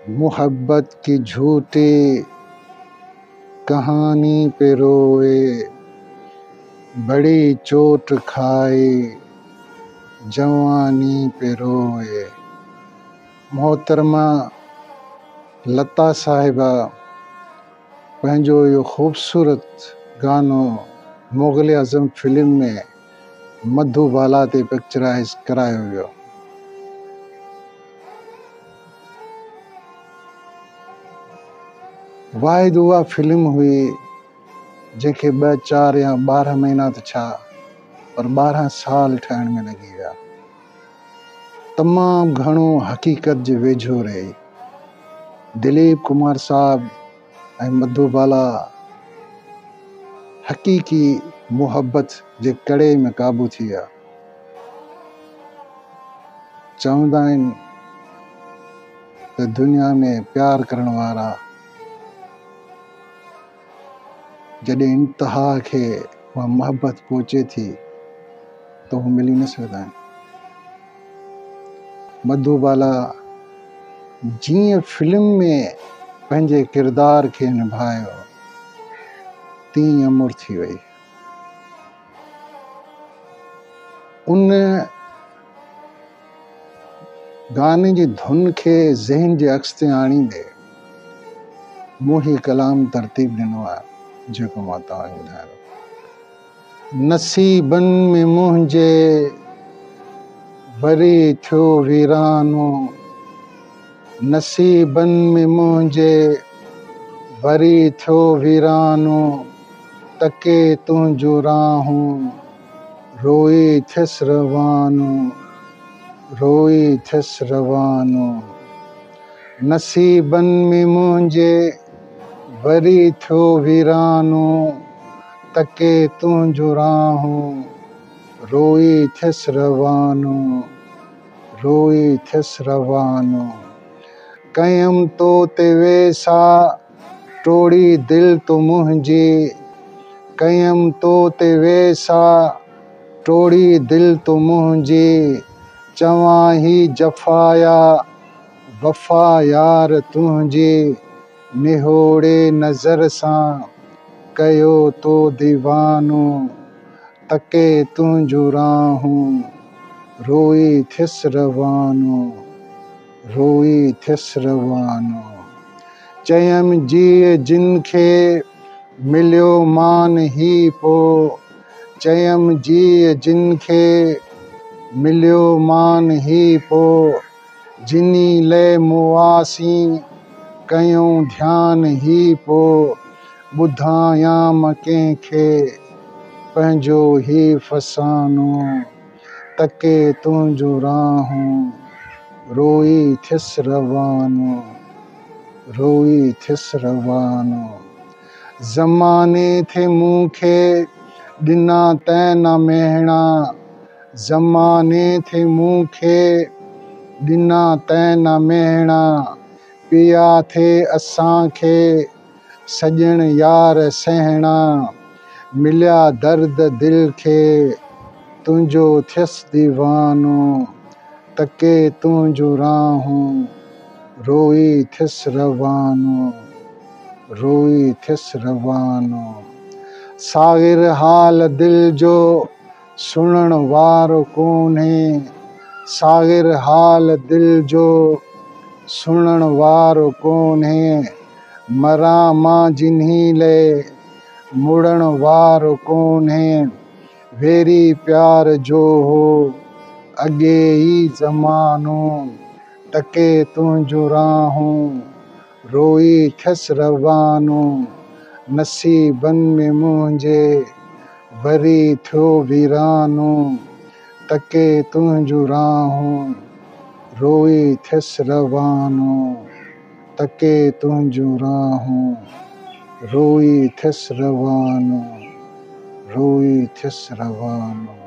मोहब्बत की झूठी कहानी पे रोए, बड़ी चोट खाए जवानी पे रोए। मोहतरमा लता साहिबा पंहिंजो इहो ख़ूबसूरत गानो मुग़ल आज़म फिल्म में मधुबाला ते पिक्चराइज़ करायो वियो। वाहिद उहा फिल्म हुई जंहिंखे 2, 4 या 12 महीना त छा पर 12 साल ठहण में लॻी विया। तमामु घणो हक़ीक़त जे वेझो रही। दिलीप कुमार साहब ऐं मधुबाला हक़ीक़ी मुहबत जे कड़े में क़ाबू थी विया। चवंदा आहिनि त दुनिया में प्यार करण वारा जॾहिं इंतिहा खे उहा मुहबत पहुचे थी त हू मिली न सघंदा आहिनि। मधुबाला जीअं फिल्म में पंहिंजे किरदार खे निभायो तीअं अमुर थी वई। उन गाने जी धुन खे ज़हन जे अक्स ते आणींदे मूं ही कलाम तरतीब ॾिनो आहे जेको मां तव्हांखे ॿुधायां। नसीबनि में मुंहिंजे वरी थियो वीरानो, नसीबनि में मुंहिंजे वरी थियो वीरानो, तके तुंहिंजूं राहूं रोई थियसि रवानो, रोई थियसि रवानो। नसीबनि में मुंहिंजे वरी थियो वीरानो, तके तुंहिंजूं राहूं रोई थियसि रवानो, रोई थियसि रवानो। कयमि तो ते वेसा टोड़ी दिल तो मुंहिंजी, कयमि तो ते वेसा टोड़ी दिल तो मुंहिंजी, चवां ही जफ़ाया वफ़ा यार तुंहिंजी, निहोड़े नज़र सां कयो तो दीवानो, तके तुंहिंजूं राहूं रोई थियसि रवानो, रोई थियसि रवानो। चयमि जीअ जिन खे मिलियो मान ही पो, चयमि जीअ जिन खे मिलियो मान ही पो, जिनी लइ मुआसीं कयूं ध्यान ही पो, ॿुधायां कंहिंखे पंहिंजो ही फसानो, तके तुंहिंजूं राहूं रोई थियसि रवानो, रोई थियसि रवानो। ज़माने थे मूंखे ॾिना तैं न मेहणा, ज़माने थे मूंखे ॾिना तैं न मेहणा, पिया थे असांखे सॼण यार सहणा, मिलिया दर्द दिल खे तुंहिंजो थियसि दीवानो, तके तुंहिंजूं राहूं रोई थियसि रवानो, रोई थियसि रवानो। सागिर हाल दिल जो सुणण वारो कोन्हे, सागिर हाल दिल जो सुणण वारो कोन्हे, मरां मां जिन्ही लइ मुड़ण वारो कोन्हे, वेरी प्यार जो हो अॻे ई ज़मानो, तके तुंहिंजूं राहूं रोई थियसि रवानो। नसीबनि में मुंहिंजे वरी थियो वीरानो, तके तुंहिंजूं राहूं रोई थियसि रवानो, तके तुंहिंजूं राहूं रोई थियसि रवानो, रोई थियसि रवानो।